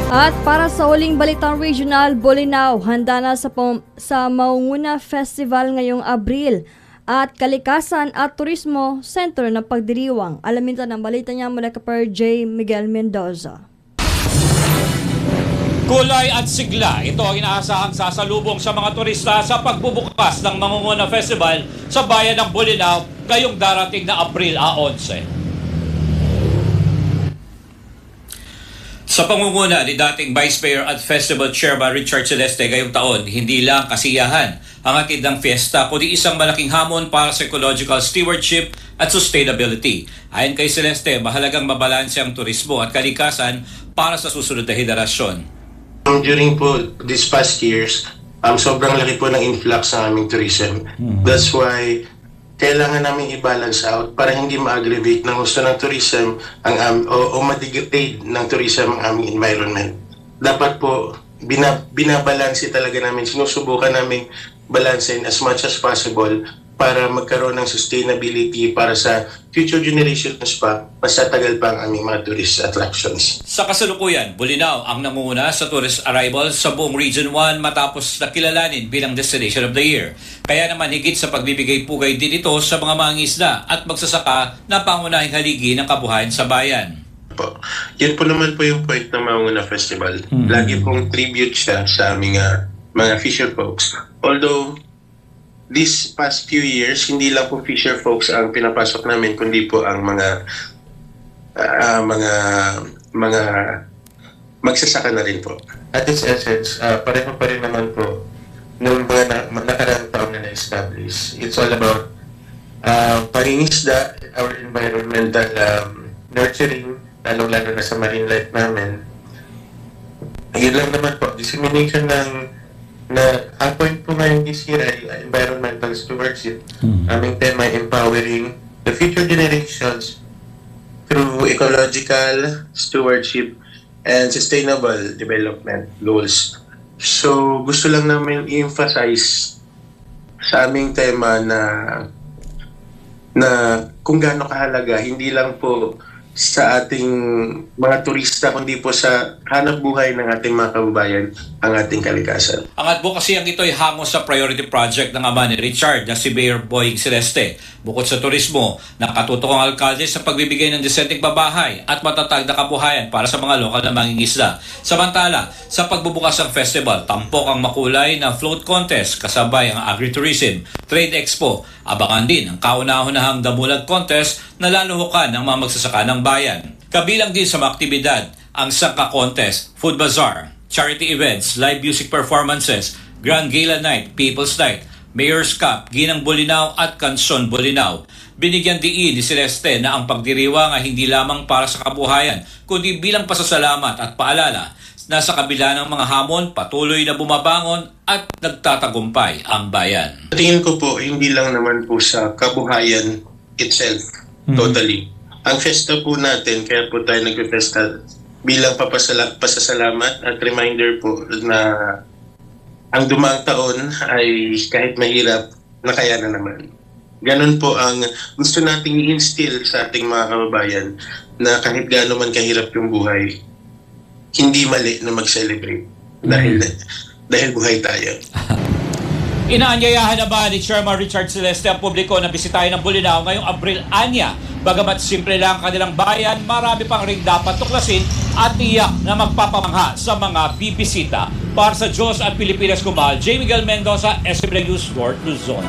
At para sa uling balitang regional, Bolinao, handa na sa Maunguna Festival ngayong Abril. At kalikasan at turismo, sentro ng pagdiriwang. Alamin ta ng balita niya mula kay J. Miguel Mendoza. Kulay at sigla, ito ang inaasahang sasalubong sa mga turista sa pagbubukas ng Mangunguna Festival sa bayan ng Bolinao ngayong darating na Abril 11. Sa pangunguna ni dating Vice Mayor at Festival Chairman Richard Celeste ngayong taon, hindi lang kasiyahan ang hatid ng fiesta, kundi isang malaking hamon para sa ecological stewardship at sustainability. Ayon kay Celeste, mahalagang mabalanse ang turismo at kalikasan para sa susunod na henerasyon. During po these past years, sobrang laki po ng influx ng aming tourism. That's why kailangan namin i-balance out para hindi ma-aggravate ng gusto ng tourism o ma-degrade ng tourism ang aming environment. Dapat po binabalanse talaga namin, sinusubukan namin balansein as much as possible para magkaroon ng sustainability para sa future generations pa, mas tatagal pa ang aming mga tourist attractions. Sa kasalukuyan, Bolinao ang nangunguna sa tourist arrivals sa buong Region 1 matapos nakilalanin bilang Destination of the Year. Kaya naman higit sa pagbibigay-pugay din ito sa mga mangingisda at magsasaka na pangunahing haligi ng kabuhayan sa bayan. Yan po naman po yung point ng Mangunguna Festival. Lagi pong tribute siya sa aming mga fisher folks. Although, this past few years, hindi lang po fisher folks ang pinapasok namin, kundi po ang mga magsasaka na rin po. At its essence, pareho pa rin naman po nung mga nakaraang taon na na-establish. It's all about pangingisda, our environmental nurturing, lalo-lalo na sa marine life namin. Yun lang naman po, dissemination ng ang point po ngayon this year ay environmental stewardship. Aming tema ay empowering the future generations through ecological stewardship and sustainable development goals. So gusto lang namin i-emphasize sa aming tema na kung gaano kahalaga, hindi lang po sa ating mga turista, kundi po sa hanap buhay ng ating mga kababayan, ang ating kalikasan. Ang advocacy ang ito'y hango sa priority project ng ama ni Richard na si Mayor Boying Celeste. Bukod sa turismo, nakatutok ang alkalde sa pagbibigay ng disenteng babahay at matatag na kabuhayan para sa mga lokal na mangingisda. Samantala, sa pagbubukas ng festival, tampok ang makulay na float contest kasabay ang agritourism, trade expo. Abangan din ang kauna-unahang damulag contest na laluhukan ng mga magsasaka ng bayan. Kabilang din sa mga aktibidad ang Sangka Contest, Food Bazaar, charity events, live music performances, Grand Gala Night, People's Night, Mayor's Cup, Ginang Bolinao at Kanson Bolinao. Binigyan diin ni Celeste na ang pagdiriwang ay hindi lamang para sa kabuhayan, kundi bilang pasasalamat at paalala na sa kabila ng mga hamon, patuloy na bumabangon at nagtatagumpay ang bayan. Tingin ko po, hindi lang naman po sa kabuhayan itself, totally. Ang festa po natin, kaya po tayo nag-festa bilang pasasalamat at reminder po na ang dumaang taon ay kahit mahirap, nakaya na naman. Ganon po ang gusto nating i-instill sa ating mga kababayan na kahit gaano man kahirap yung buhay, hindi mali na mag-celebrate dahil buhay tayo. Inaanyayahan na ba ni Chairman Richard Celeste ang publiko na bisitahin ng Bolinao ngayong Abril anya? Bagamat simple lang kanilang bayan, marami pang ring dapat tuklasin at tiyak na magpapamangha sa mga bibisita. Para sa Diyos at Pilipinas Kumal, J. Miguel Mendoza, SMW Sport Luzon.